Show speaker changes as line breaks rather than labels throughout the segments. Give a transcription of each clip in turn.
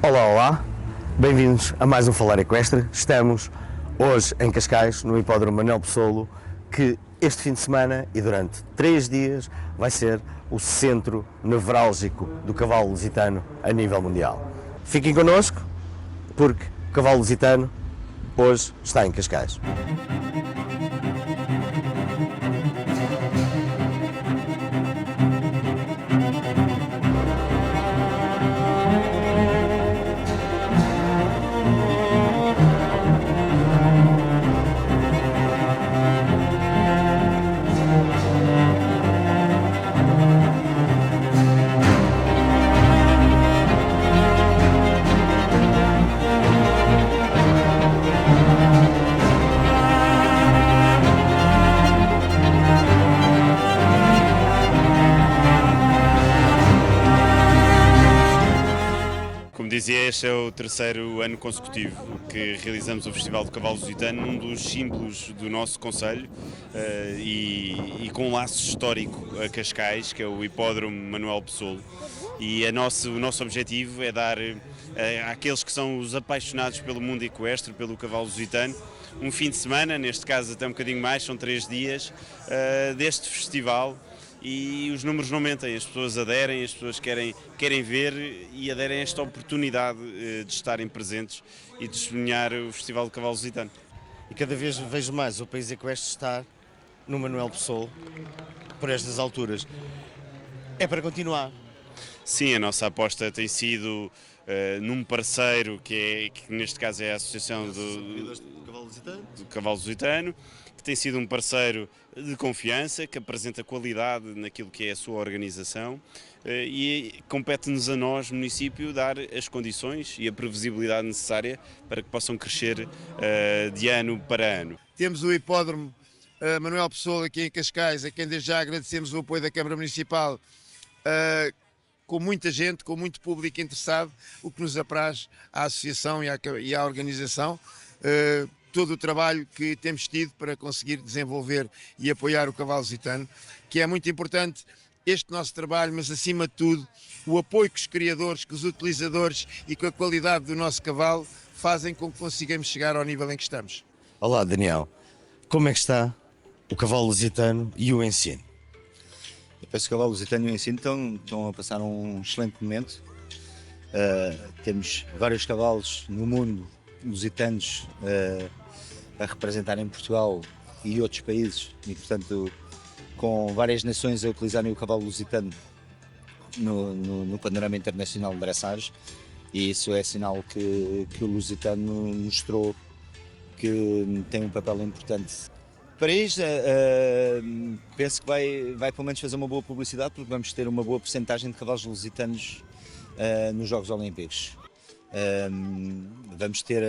Olá, olá, bem-vindos a mais um Falar Equestre. Estamos hoje em Cascais, no Hipódromo Manuel Pessolo, que este fim de semana e durante 3 dias vai ser o centro nevrálgico do cavalo lusitano a nível mundial. Fiquem connosco, porque o cavalo lusitano hoje está em Cascais.
Como dizia, este é o terceiro ano consecutivo que realizamos o Festival do Cavalo Lusitano, um dos símbolos do nosso concelho e com um laço histórico a Cascais, que é o Hipódromo Manuel Pessolo. E o nosso objetivo é dar àqueles que são os apaixonados pelo mundo equestre, pelo cavalo lusitano, um fim de semana, neste caso até um bocadinho mais, são 3 dias, deste festival. E os números não mentem, as pessoas aderem, as pessoas querem ver e aderem a esta oportunidade de estarem presentes e de testemunhar o Festival do Cavalo Lusitano.
E cada vez vejo mais o país equestre estar no Manuel Pessolo, por estas alturas. É para continuar.
Sim, a nossa aposta tem sido num parceiro que neste caso é a Associação do Cavalo Lusitano, que tem sido um parceiro de confiança, que apresenta qualidade naquilo que é a sua organização e compete-nos a nós, município, dar as condições e a previsibilidade necessária para que possam crescer de ano para ano.
Temos o Hipódromo Manuel Pessolo aqui em Cascais, a quem desde já agradecemos o apoio da Câmara Municipal, com muita gente, com muito público interessado, o que nos apraz à Associação e à organização. Todo o trabalho que temos tido para conseguir desenvolver e apoiar o cavalo lusitano, que é muito importante este nosso trabalho, mas acima de tudo o apoio que os criadores, que os utilizadores e com a qualidade do nosso cavalo fazem com que consigamos chegar ao nível em que estamos.
Olá, Daniel. Como é que está o cavalo lusitano e o ensino?
Eu penso que o cavalo lusitano e o ensino estão a passar um excelente momento. Temos vários cavalos no mundo lusitanos a representarem Portugal e outros países e, portanto, com várias nações a utilizarem o cavalo lusitano no panorama internacional de dressage, e isso é sinal que o lusitano mostrou que tem um papel importante. Para isto, penso que vai pelo menos fazer uma boa publicidade, porque vamos ter uma boa percentagem de cavalos lusitanos nos Jogos Olímpicos. Vamos ter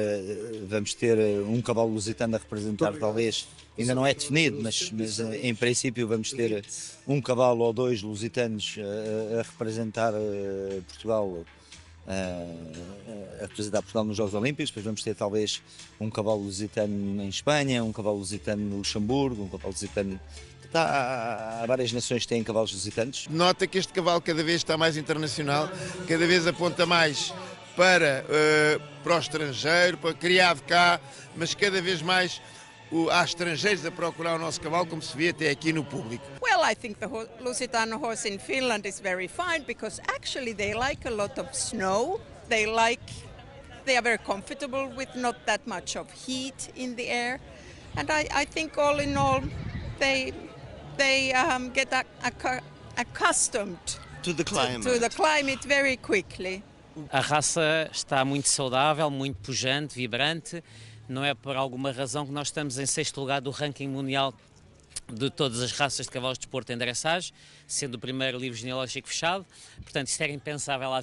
um cavalo lusitano a representar, talvez, ainda não é definido, mas em princípio vamos ter um cavalo ou 2 lusitanos a representar Portugal. A representar Portugal nos Jogos Olímpicos. Depois vamos ter talvez um cavalo lusitano em Espanha, um cavalo lusitano no Luxemburgo, um cavalo lusitano. Há várias nações que têm cavalos lusitanos.
Nota que este cavalo cada vez está mais internacional, cada vez aponta mais para o estrangeiro, para criado cá, mas cada vez mais há estrangeiros a procurar o nosso cavalo, como se vê até aqui no público.
Well, I think the Lusitano horse in Finland is very fine because actually they like a lot of snow. They are very comfortable with not that much of heat in the air, and I think all in all they get accustomed
To the climate.
to the climate very quickly.
A raça está muito saudável, muito pujante, vibrante. Não é por alguma razão que nós estamos em 6º lugar do ranking mundial de todas as raças de cavalos de desporto em dressage, sendo o primeiro livro genealógico fechado. Portanto, isto era impensável há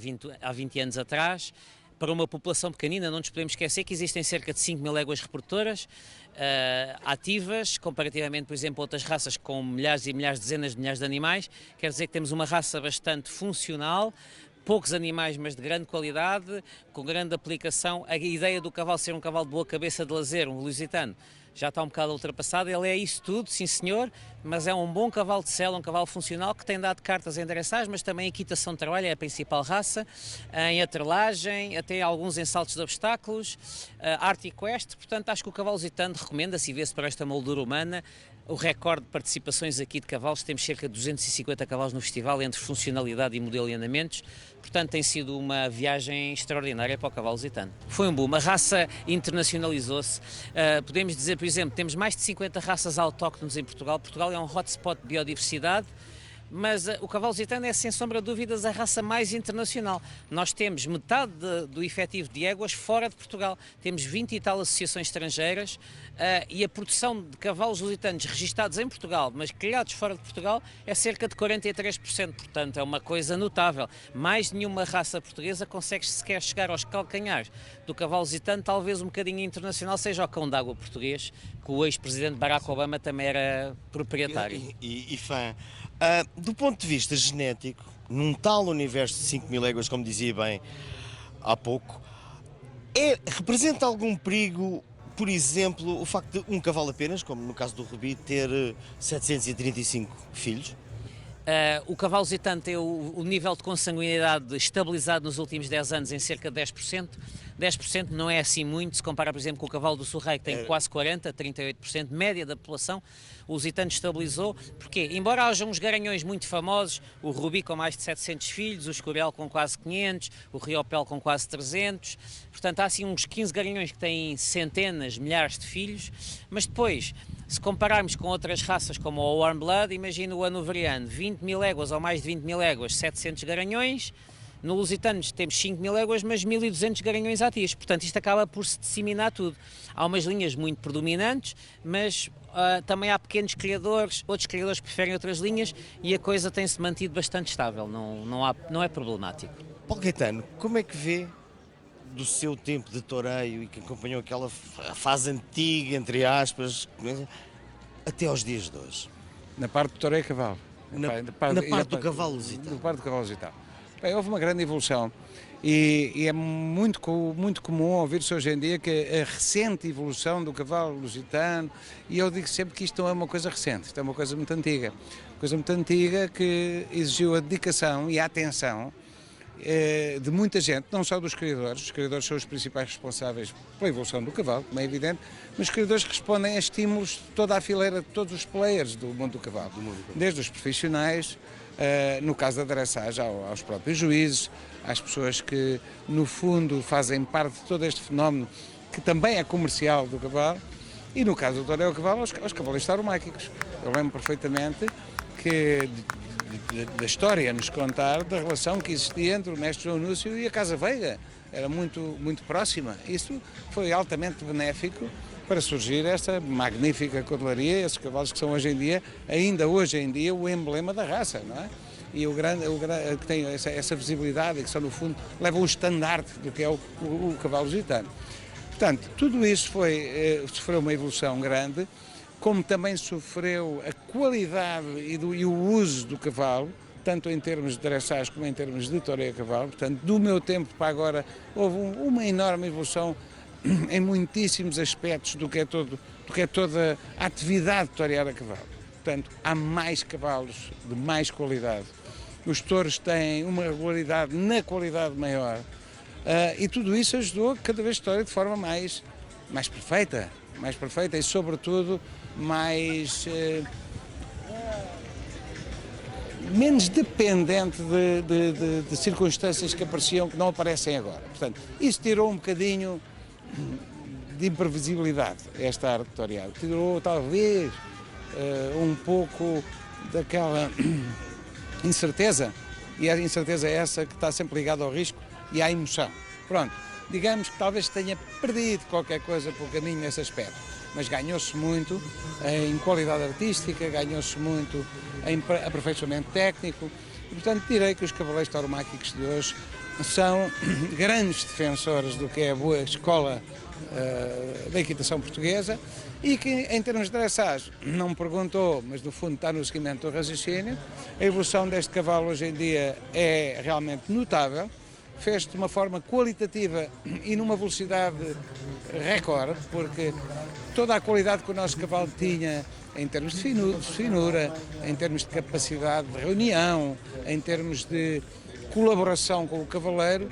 20 anos atrás. Para uma população pequenina, não nos podemos esquecer que existem cerca de 5 mil éguas reprodutoras ativas, comparativamente, por exemplo, a outras raças com milhares e milhares, dezenas de milhares de animais. Quer dizer que temos uma raça bastante funcional poucos animais, mas de grande qualidade, com grande aplicação. A ideia do cavalo ser um cavalo de boa cabeça de lazer, um lusitano, já está um bocado ultrapassado. Ele é isso tudo, sim senhor, mas é um bom cavalo de sela, um cavalo funcional que tem dado cartas em dressage, mas também em equitação de trabalho, é a principal raça, em atrelagem, até alguns em saltos de obstáculos, arte equestre. Portanto, acho que o cavalo lusitano recomenda-se e vê-se para esta moldura humana. O recorde de participações aqui de cavalos, temos cerca de 250 cavalos no festival, entre funcionalidade e modelo e andamentos, portanto tem sido uma viagem extraordinária para o cavalo lusitano. Foi um boom, a raça internacionalizou-se, podemos dizer, por exemplo, temos mais de 50 raças autóctones em Portugal. Portugal é um hotspot de biodiversidade, mas o cavalo lusitano é, sem sombra de dúvidas, a raça mais internacional. Nós temos metade do efetivo de éguas fora de Portugal, temos 20 e tal associações estrangeiras, e a produção de cavalos lusitanos registados em Portugal, mas criados fora de Portugal, é cerca de 43%, portanto é uma coisa notável. Mais nenhuma raça portuguesa consegue sequer chegar aos calcanhares do cavalo lusitano. Talvez um bocadinho internacional seja o cão d'água português, que o ex-presidente Barack Obama também era proprietário.
E fã. Do ponto de vista genético, num tal universo de 5.000 léguas, como dizia bem há pouco, representa algum perigo, por exemplo, o facto de um cavalo apenas, como no caso do Rubi, ter 735 filhos?
O cavalo lusitano tem o nível de consanguinidade estabilizado nos últimos 10 anos em cerca de 10%. 10% não é assim muito, se compara, por exemplo, com o cavalo do Surrey, que tem quase 40%, 38%, média da população. O lusitano estabilizou, porque embora haja uns garanhões muito famosos, o Rubi com mais de 700 filhos, o Escurel com quase 500, o Riopel com quase 300, portanto há assim uns 15 garanhões que têm centenas, milhares de filhos, mas depois, se compararmos com outras raças como o Warm Blood, imagina o Hanoveriano, 20.000 léguas ou mais de 20.000 léguas, 700 garanhões. No lusitano temos 5.000 léguas, mas 1.200 garanhões ativos. Portanto, isto acaba por se disseminar tudo. Há umas linhas muito predominantes, mas também há pequenos criadores, outros criadores preferem outras linhas e a coisa tem-se mantido bastante estável, não é problemático.
Paulo Caetano, como é que vê do seu tempo de toureio e que acompanhou aquela fase antiga, entre aspas, até aos dias de hoje?
Na parte do toureio a cavalo.
Na parte do cavalo lusitano.
Na parte do cavalo lusitano. Bem, houve uma grande evolução e é muito comum ouvir-se hoje em dia que a recente evolução do cavalo lusitano, e eu digo sempre que isto não é uma coisa recente, isto é uma coisa muito antiga. Uma coisa muito antiga que exigiu a dedicação e a atenção de muita gente, não só dos criadores. Os criadores são os principais responsáveis pela evolução do cavalo, como é evidente, mas os criadores respondem a estímulos de toda a fileira, de todos os players do mundo do cavalo, desde os profissionais, no caso da dressage, aos próprios juízes, às pessoas que no fundo fazem parte de todo este fenómeno que também é comercial do cavalo, e no caso do toureio ao cavalo, aos cavalistas tauromáquicos. Eu lembro perfeitamente que da história a nos contar da relação que existia entre o mestre João Núcio e a Casa Veiga, era muito próxima. Isso foi altamente benéfico para surgir esta magnífica cavalaria, esses cavalos que são ainda hoje em dia, o emblema da raça, não é? E que tem essa visibilidade e que são, no fundo, levam o estandarte do que é o cavalo lusitano. Portanto, tudo isso sofreu uma evolução grande, como também sofreu a qualidade e o uso do cavalo, tanto em termos de dressage como em termos de toureio a cavalo. Portanto, do meu tempo para agora, houve uma enorme evolução em muitíssimos aspectos do que é toda a atividade de torear a cavalo. Portanto, há mais cavalos de mais qualidade. Os touros têm uma regularidade na qualidade maior, e tudo isso ajudou a cada vez torear de forma mais perfeita e, sobretudo, menos dependente de circunstâncias que apareciam que não aparecem agora. Portanto, isso tirou um bocadinho de imprevisibilidade esta arte de torear. Tirou talvez um pouco daquela incerteza, e a incerteza é essa que está sempre ligada ao risco e à emoção. Pronto, digamos que talvez tenha perdido qualquer coisa pelo caminho nesse aspecto, mas ganhou-se muito em qualidade artística, ganhou-se muito em aperfeiçoamento técnico, e portanto direi que os cavaleiros tauromáquicos de hoje são grandes defensores do que é a boa escola da equitação portuguesa e que, em termos de dressage, não me perguntou, mas no fundo está no seguimento do raciocínio. A evolução deste cavalo hoje em dia é realmente notável, fez-se de uma forma qualitativa e numa velocidade recorde, porque toda a qualidade que o nosso cavalo tinha em termos de finura, em termos de capacidade de reunião, em termos de colaboração com o cavaleiro,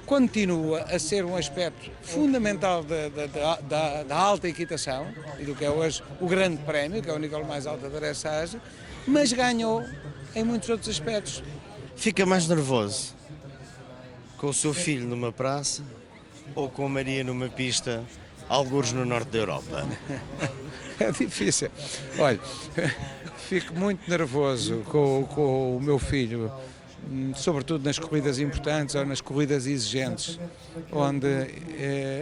continua a ser um aspecto fundamental da alta equitação e do que é hoje o grande prémio, que é o nível mais alto da dressage, mas ganhou em muitos outros aspectos.
Fica mais nervoso com o seu filho numa praça ou com a Maria numa pista, algures no norte da Europa?
É difícil. Olha, fico muito nervoso com o meu filho, sobretudo nas corridas importantes ou nas corridas exigentes, onde,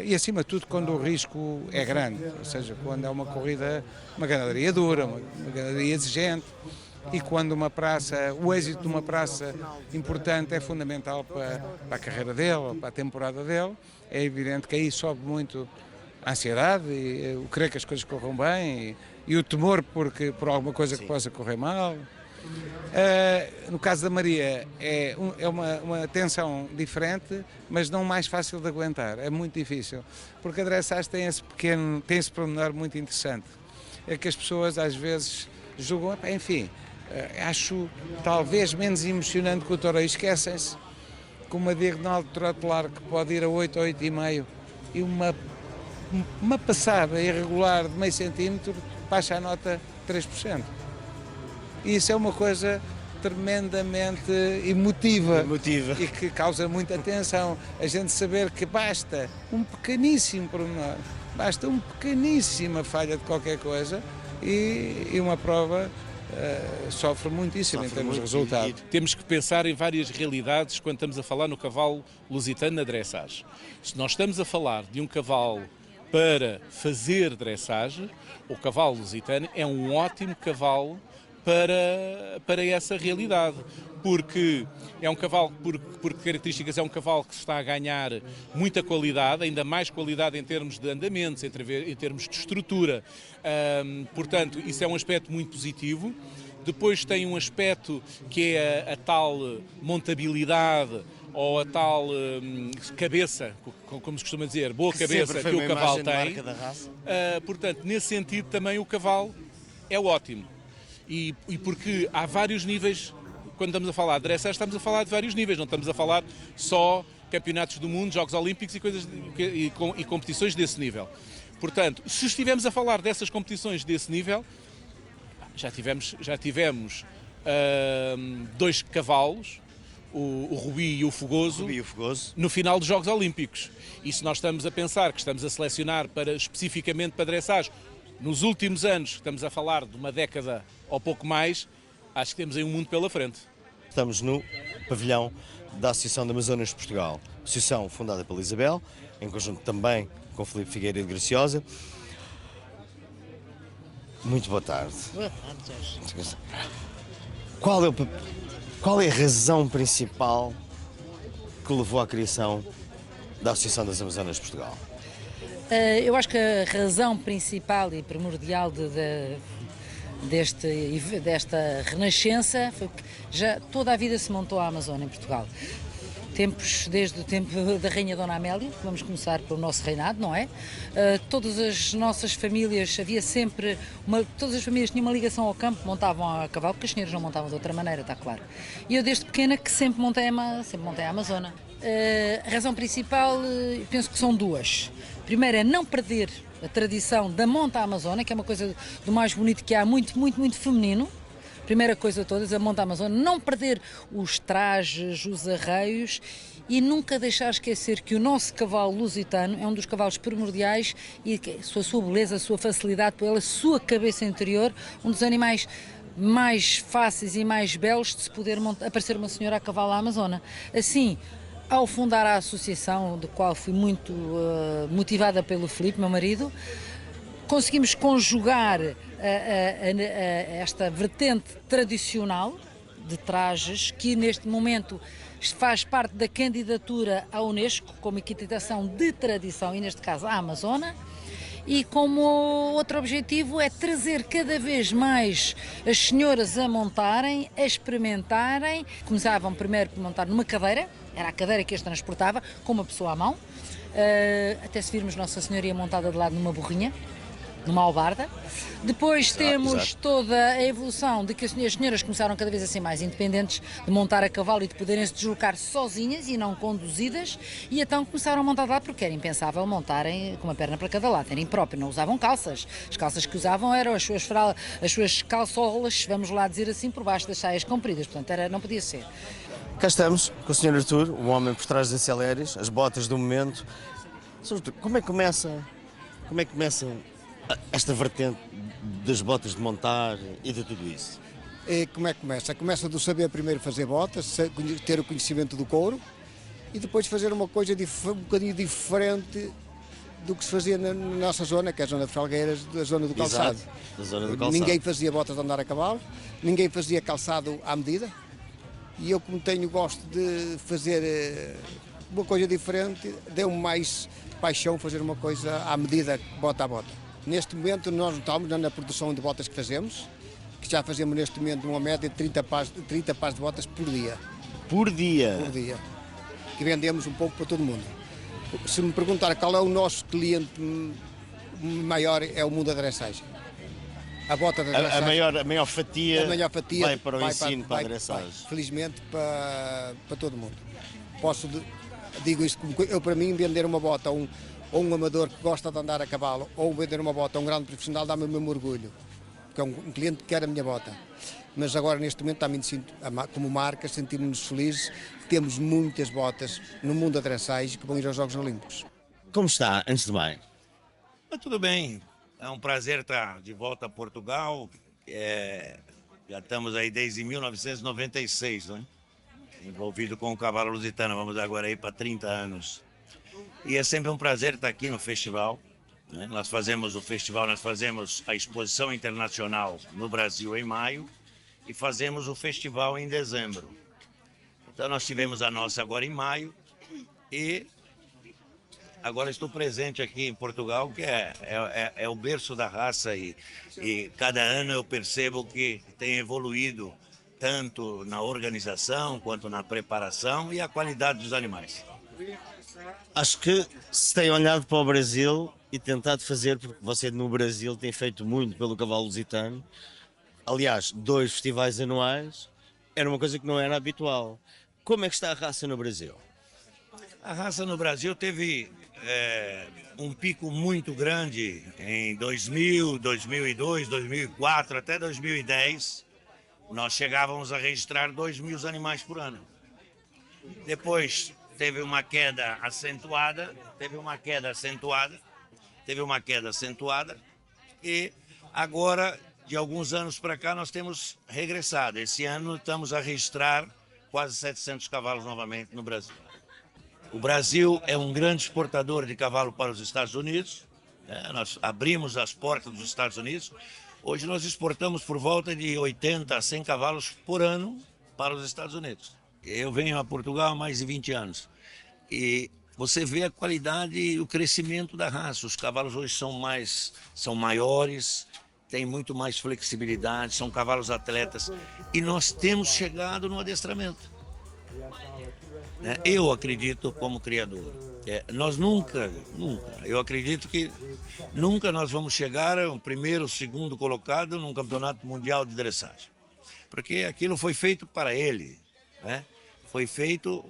e acima de tudo quando o risco é grande, ou seja, quando é uma corrida, uma ganadaria dura, uma ganadaria exigente, e quando uma praça, o êxito de uma praça importante é fundamental para a carreira dele, para a temporada dele, é evidente que aí sobe muito a ansiedade e o querer que as coisas corram bem e o temor por alguma coisa que possa correr mal. No caso da Maria é uma tensão diferente, mas não mais fácil de aguentar, é muito difícil, porque a dressage tem esse pormenor muito interessante, é que as pessoas às vezes julgam, enfim, acho talvez menos emocionante que o touro, esquecem-se com uma diagonal de trote largo que pode ir a 8 ou 8,5 e uma passada irregular de meio centímetro baixa a nota 3%. E isso é uma coisa tremendamente emotiva e que causa muita atenção. A gente saber que basta um pequeníssimo pormenor, basta uma pequeníssima falha de qualquer coisa e uma prova sofre muitíssimo em termos de resultado.
Temos que pensar em várias realidades quando estamos a falar no cavalo lusitano na dressage. Se nós estamos a falar de um cavalo para fazer dressage, o cavalo lusitano é um ótimo cavalo para essa realidade, porque é um cavalo, por características, é um cavalo que está a ganhar muita qualidade, ainda mais qualidade em termos de andamentos, em termos de estrutura. Portanto, isso é um aspecto muito positivo. Depois tem um aspecto que é a tal montabilidade ou a tal cabeça, como se costuma dizer, boa cabeça que o cavalo tem. Portanto, nesse sentido também o cavalo é ótimo. E porque há vários níveis, quando estamos a falar de dressage, estamos a falar de vários níveis, não estamos a falar só campeonatos do mundo, Jogos Olímpicos e competições desse nível. Portanto, se estivermos a falar dessas competições desse nível, já tivemos 2 cavalos, o Rubi e o Fogoso, no final dos Jogos Olímpicos. E se nós estamos a pensar que estamos a selecionar especificamente para dressage, nos últimos anos, estamos a falar de uma década ou pouco mais, acho que temos aí um mundo pela frente.
Estamos no pavilhão da Associação de Amazonas de Portugal, associação fundada pela Isabel, em conjunto também com Filipe Figueira de Graciosa. Muito boa tarde.
Boa tarde, Jorge.
Qual é a razão principal que levou à criação da Associação das Amazonas de Portugal?
Eu acho que a razão principal e primordial desta renascença foi que já toda a vida se montou a Amazônia em Portugal. Desde o tempo da Rainha Dona Amélia, vamos começar pelo nosso reinado, não é? Todas as nossas famílias, todas as famílias tinham uma ligação ao campo, montavam a cavalo, porque as senhoras não montavam de outra maneira, está claro. E eu desde pequena que sempre montei a Amazona. A razão principal, penso que são 2. Primeiro é não perder a tradição da monta amazona, que é uma coisa do mais bonito que há, muito, muito, muito feminino. Primeira coisa de todas, a monta amazona, não perder os trajes, os arreios e nunca deixar esquecer que o nosso cavalo lusitano é um dos cavalos primordiais e que a sua beleza, a sua facilidade, pela sua cabeça interior, um dos animais mais fáceis e mais belos de se poder aparecer uma senhora a cavalo à Amazona. Assim, ao fundar a associação, de qual fui muito motivada pelo Filipe, meu marido, conseguimos conjugar esta vertente tradicional de trajes que neste momento Isto faz parte da candidatura à Unesco como equitação de tradição e, neste caso, à Amazona. E como outro objetivo é trazer cada vez mais as senhoras a montarem, a experimentarem. Começavam primeiro por montar numa cadeira, era a cadeira que as transportava, com uma pessoa à mão, até se virmos Nossa Senhoria montada de lado numa burrinha, numa albarda. Depois temos toda a evolução de que as senhoras começaram cada vez a ser mais independentes, de montar a cavalo e de poderem se deslocar sozinhas e não conduzidas, e então começaram a montar de lado porque era impensável montarem com uma perna para cada lado, era impróprio, não usavam calças. As calças que usavam eram as suas calçolas, vamos lá dizer assim, por baixo das saias compridas, portanto não podia ser.
Cá estamos com o Sr. Artur, o homem por trás das celeres, as botas do momento. Sr. Artur, como é que começa esta vertente das botas de montar e de tudo isso?
E como é que começa? Começa do saber primeiro fazer botas, ter o conhecimento do couro e depois fazer uma coisa um bocadinho diferente do que se fazia na nossa zona, que é a zona de Felgueiras, da zona do calçado.
Exato, da zona do calçado.
Ninguém fazia botas de andar a cavalo, ninguém fazia calçado à medida, e eu, como gosto de fazer uma coisa diferente, deu-me mais paixão fazer uma coisa à medida, bota a bota. Neste momento nós não estamos na produção de botas que fazemos, que já fazemos neste momento uma média de 30 pares de botas por dia.
Por dia?
Por dia. Que vendemos um pouco para todo mundo. Se me perguntar qual é o nosso cliente maior, é o mundo da dressagem. A bota da dressagem.
A maior fatia vai para o ensino, para a dressagem.
Felizmente para todo mundo. Digo isto como eu, para mim, vender uma bota ou um amador que gosta de andar a cavalo, ou vender uma bota a um grande profissional, dá-me o mesmo orgulho, porque é um cliente que quer a minha bota. Mas agora, neste momento, também como marca, sentimos-nos felizes que temos muitas botas no mundo da dressagem que vão ir aos Jogos Olímpicos.
Como está, antes de mais?
Tudo bem, é um prazer estar de volta a Portugal. Já estamos aí desde 1996, né? Envolvido com o cavalo lusitano, vamos agora aí para 30 anos. E é sempre um prazer estar aqui no festival, né? Nós fazemos a exposição internacional no Brasil em maio e fazemos o festival em dezembro. Então nós tivemos a nossa agora em maio e agora estou presente aqui em Portugal, que é o berço da raça e cada ano eu percebo que tem evoluído tanto na organização quanto na preparação e a qualidade dos animais.
Acho que se tem olhado para o Brasil e tentado fazer, porque você no Brasil tem feito muito pelo cavalo lusitano, aliás, 2 festivais anuais, era uma coisa que não era habitual. Como é que está a raça no Brasil?
A raça no Brasil teve um pico muito grande em 2000, 2002, 2004, até 2010. Nós chegávamos a registrar 2.000 animais por ano. Depois teve uma queda acentuada e agora, de alguns anos para cá, nós temos regressado. Esse ano estamos a registrar quase 700 cavalos novamente no Brasil. O Brasil é um grande exportador de cavalo para os Estados Unidos. Nós abrimos as portas dos Estados Unidos. Hoje nós exportamos por volta de 80 a 100 cavalos por ano para os Estados Unidos. Eu venho a Portugal há mais de 20 anos e você vê a qualidade e o crescimento da raça. Os cavalos hoje são maiores, têm muito mais flexibilidade, são cavalos atletas e nós temos chegado no adestramento. Eu acredito como criador. Eu acredito que nunca nós vamos chegar ao primeiro, segundo colocado num campeonato mundial de dressagem. Porque aquilo foi feito para ele, né? Foi feito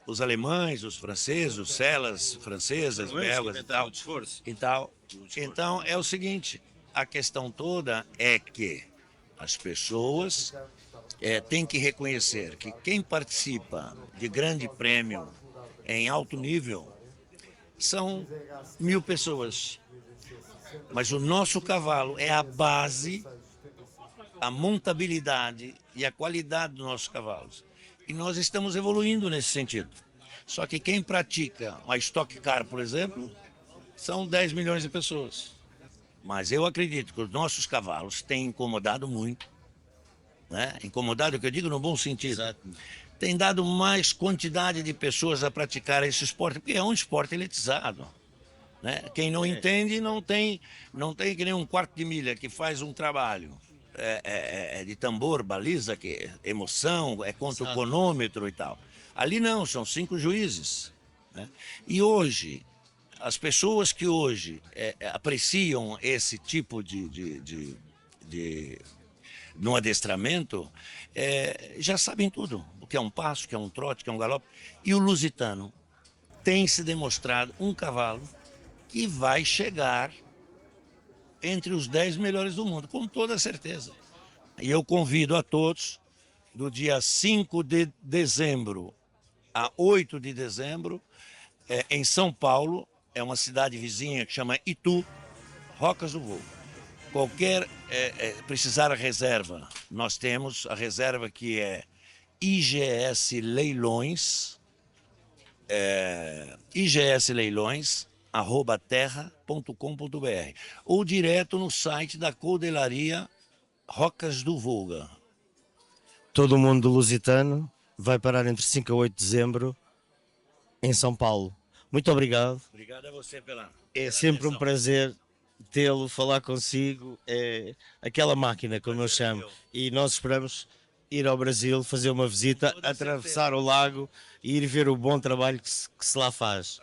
os alemães, os franceses, os celas francesas, belgas e tal. Então é o seguinte, a questão toda é que as pessoas têm que reconhecer que quem participa de grande prêmio em alto nível são 1.000 pessoas. Mas o nosso cavalo é a base, a montabilidade e a qualidade dos nossos cavalos. E nós estamos evoluindo nesse sentido. Só que quem pratica a Stock Car, por exemplo, são 10 milhões de pessoas. Mas eu acredito que os nossos cavalos têm incomodado muito. Incomodado, que eu digo no bom sentido. Exato. tem dado mais quantidade de pessoas a praticar esse esporte, porque é um esporte elitizado. Né? Quem não entende não tem que nem um quarto de milha que faz um trabalho de tambor, baliza, que é emoção, é contra o cronômetro e tal. Ali não, são 5 juízes. Né? E hoje, as pessoas que hoje apreciam esse tipo no adestramento, já sabem tudo. O que é um passo, o que é um trote, o que é um galope. E o lusitano tem se demonstrado um cavalo que vai chegar entre os 10 melhores do mundo, com toda certeza. E eu convido a todos, do dia 5 de dezembro a 8 de dezembro, em São Paulo, é uma cidade vizinha que chama Itu, Rocas do Vulgo. Qualquer precisar a reserva, nós temos a reserva que é IGS Leilões, @terra.com.br, ou direto no site da Codelaria Rocas do Vulga.
Todo mundo lusitano vai parar entre 5 a 8 de dezembro em São Paulo. Muito obrigado.
Obrigado a você pela
sempre
atenção.
um prazer tê-lo, falar consigo. É aquela máquina, como eu chamo. E nós esperamos ir ao Brasil, fazer uma visita, atravessar o lago e ir ver o bom trabalho que se lá faz.